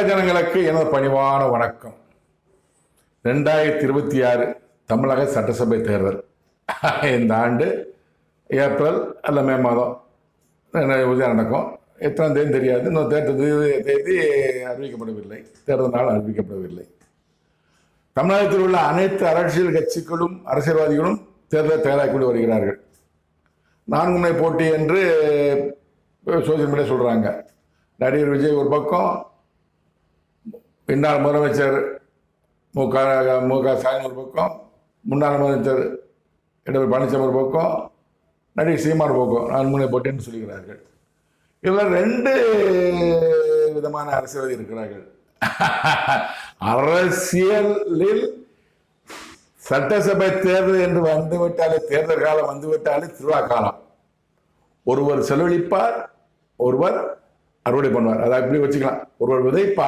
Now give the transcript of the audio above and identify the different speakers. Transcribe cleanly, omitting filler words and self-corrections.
Speaker 1: ஜனங்களுக்கு எனது பணிவான வணக்கம். 2026 தமிழக சட்டசபை தேர்தல் இந்த ஆண்டு ஏப்ரல் அல்ல மே மாதம் நடக்கும். எத்தனை தேதி தெரியாது. இன்னும் தேதி அறிவிக்கப்படவில்லை. தேர்தல் நாள் அறிவிக்கப்படவில்லை. தமிழகத்தில் உள்ள அனைத்து அரசியல் கட்சிகளும் அரசியல்வாதிகளும் தேர்தலை தயாராகி கொண்டு வருகிறார்கள். 4 முனை போட்டி என்று சோசியல் மீடியா சொல்றாங்க. நடிகர் விஜய் ஒரு பக்கம், பின்னால் முதலமைச்சர் மு க ஸ்டாலின் ஒரு பக்கம், முன்னாள் முதலமைச்சர் எடப்பாடி பழனிசாமி ஒரு பக்கம், நடிகர் சீமான் ஒரு பக்கம் 4 முனை போட்டின்னு சொல்லுகிறார்கள். இதில் 2 விதமான அரசியல்வாதி இருக்கிறார்கள். அரசியலில் சட்டசபை தேர்தல் என்று வந்துவிட்டாலே, தேர்தல் காலம் வந்துவிட்டாலே திருவிழா காலம். ஒருவர் செலவழிப்பார், ஒருவர் அறுவடை பண்ணுவார். அதை அப்படி வச்சுக்கலாம். ஒருவர் விதைப்பார்.